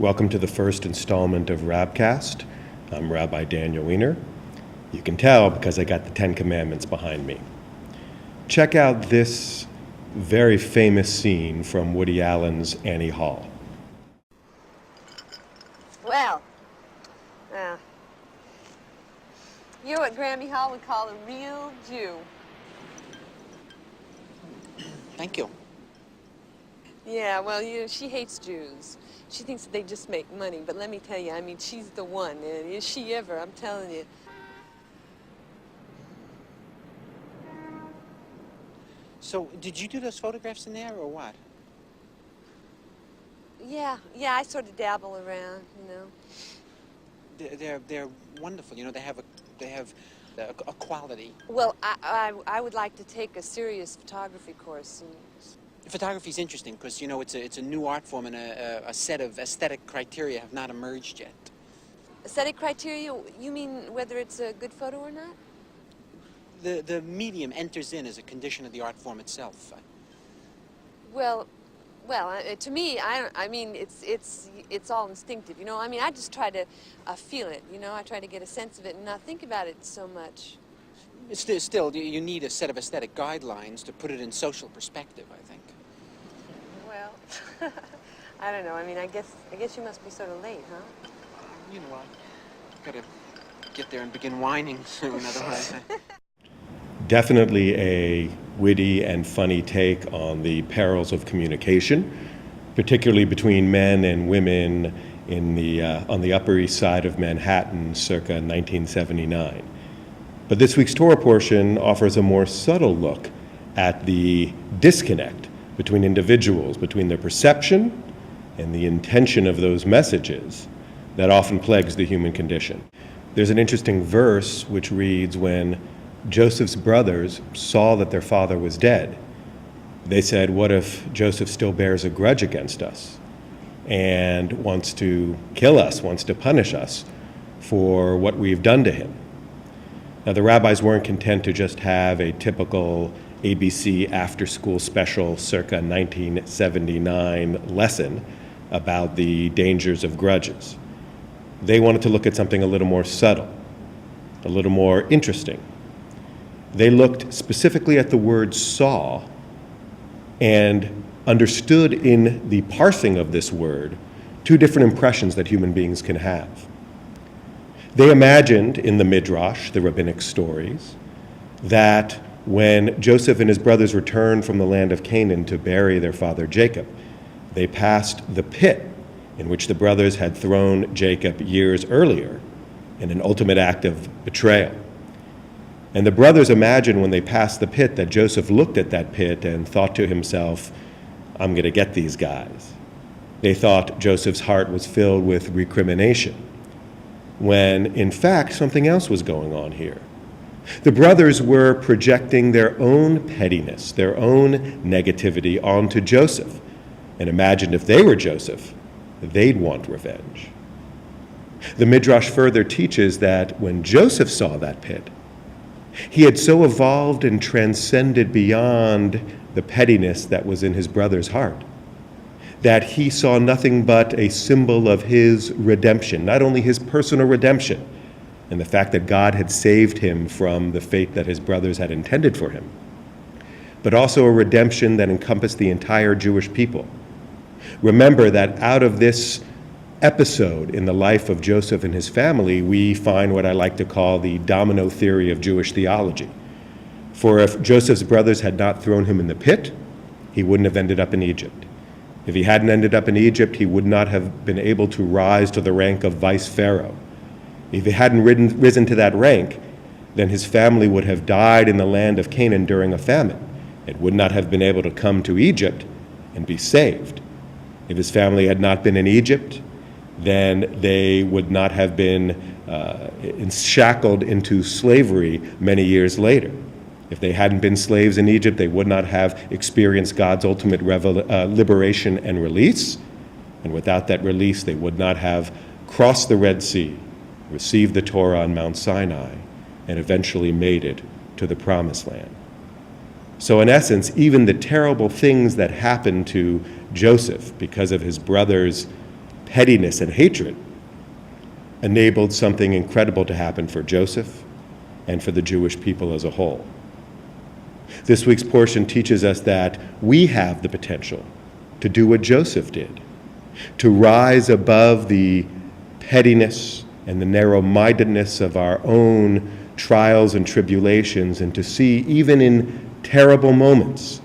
Welcome to the first installment of Rabcast. I'm Rabbi Daniel Weiner. You can tell because I got the 10 Commandments behind me. Check out this very famous scene from Woody Allen's Annie Hall. Well, you're what Grammy Hall would call a real Jew. Thank you. Yeah, well, she hates Jews. She thinks that they just make money, but let me tell you, I mean, she's the one, and is she ever, I'm telling you. So, did you do those photographs in there, or what? Yeah, I sort of dabble around, you know. They're wonderful. You know, they have a quality. Well, I would like to take a serious photography course. Photography's interesting because, you know, it's a new art form, and a set of aesthetic criteria have not emerged yet. Aesthetic criteria? You mean whether it's a good photo or not? The medium enters in as a condition of the art form itself. Well, to me, I mean, it's all instinctive, you know. I mean, I just try to feel it, you know. I try to get a sense of it and not think about it so much. Still, you need a set of aesthetic guidelines to put it in social perspective, I think. Well, I don't know. I mean, I guess you must be sort of late, huh? You know what? I've got to get there and begin whining soon, otherwise. Definitely a witty and funny take on the perils of communication, particularly between men and women on the Upper East Side of Manhattan circa 1979. But this week's Torah portion offers a more subtle look at the disconnect between individuals, between their perception and the intention of those messages that often plagues the human condition. There's an interesting verse which reads, when Joseph's brothers saw that their father was dead, they said, what if Joseph still bears a grudge against us and wants to kill us, wants to punish us for what we've done to him? Now, the rabbis weren't content to just have a typical ABC after-school special circa 1979 lesson about the dangers of grudges. They wanted to look at something a little more subtle, a little more interesting. They looked specifically at the word saw and understood in the parsing of this word two different impressions that human beings can have. They imagined in the Midrash, the rabbinic stories, that when Joseph and his brothers returned from the land of Canaan to bury their father Jacob, they passed the pit in which the brothers had thrown Jacob years earlier in an ultimate act of betrayal. And the brothers imagined when they passed the pit that Joseph looked at that pit and thought to himself, I'm going to get these guys. They thought Joseph's heart was filled with recrimination, when in fact something else was going on here. The brothers were projecting their own pettiness, their own negativity onto Joseph, and imagined if they were Joseph, they'd want revenge. The Midrash further teaches that when Joseph saw that pit, he had so evolved and transcended beyond the pettiness that was in his brother's heart, that he saw nothing but a symbol of his redemption, not only his personal redemption, and the fact that God had saved him from the fate that his brothers had intended for him, but also a redemption that encompassed the entire Jewish people. Remember that out of this episode in the life of Joseph and his family, we find what I like to call the domino theory of Jewish theology. For if Joseph's brothers had not thrown him in the pit, he wouldn't have ended up in Egypt. If he hadn't ended up in Egypt, he would not have been able to rise to the rank of vice pharaoh. If he hadn't risen to that rank, then his family would have died in the land of Canaan during a famine. It would not have been able to come to Egypt and be saved. If his family had not been in Egypt, then they would not have been shackled into slavery many years later. If they hadn't been slaves in Egypt, they would not have experienced God's ultimate liberation and release. And without that release, they would not have crossed the Red Sea, received the Torah on Mount Sinai, and eventually made it to the Promised Land. So in essence, even the terrible things that happened to Joseph because of his brothers' pettiness and hatred enabled something incredible to happen for Joseph and for the Jewish people as a whole. This week's portion teaches us that we have the potential to do what Joseph did, to rise above the pettiness and the narrow-mindedness of our own trials and tribulations, and to see, even in terrible moments,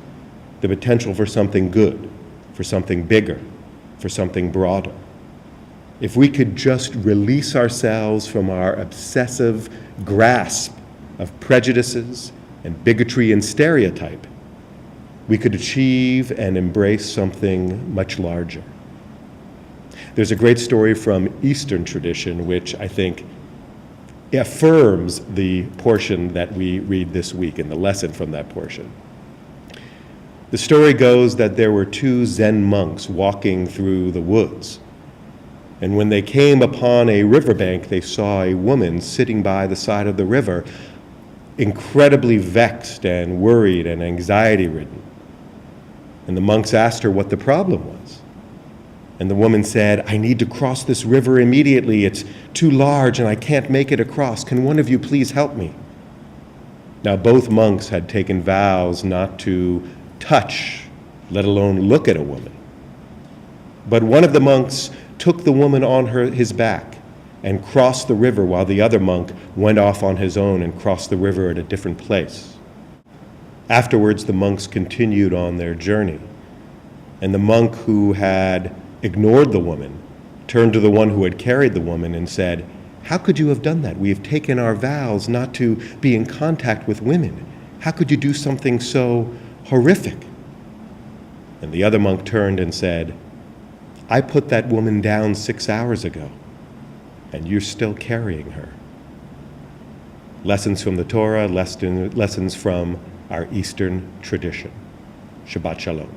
the potential for something good, for something bigger, for something broader. If we could just release ourselves from our obsessive grasp of prejudices and bigotry and stereotype, we could achieve and embrace something much larger. There's a great story from Eastern tradition which I think affirms the portion that we read this week and the lesson from that portion. The story goes that there were two Zen monks walking through the woods, and when they came upon a riverbank, they saw a woman sitting by the side of the river, incredibly vexed and worried and anxiety-ridden. And the monks asked her what the problem was. And the woman said, "I need to cross this river immediately. It's too large and I can't make it across. Can one of you please help me?" Now, both monks had taken vows not to touch, let alone look at a woman. But one of the monks took the woman on his back and crossed the river, while the other monk went off on his own and crossed the river at a different place. Afterwards, the monks continued on their journey, and the monk who had ignored the woman turned to the one who had carried the woman and said, "How could you have done that? We have taken our vows not to be in contact with women. How could you do something so horrific?" And the other monk turned and said, "I put that woman down 6 hours ago, and you're still carrying her." Lessons from the Torah, lessons from our Eastern tradition. Shabbat Shalom.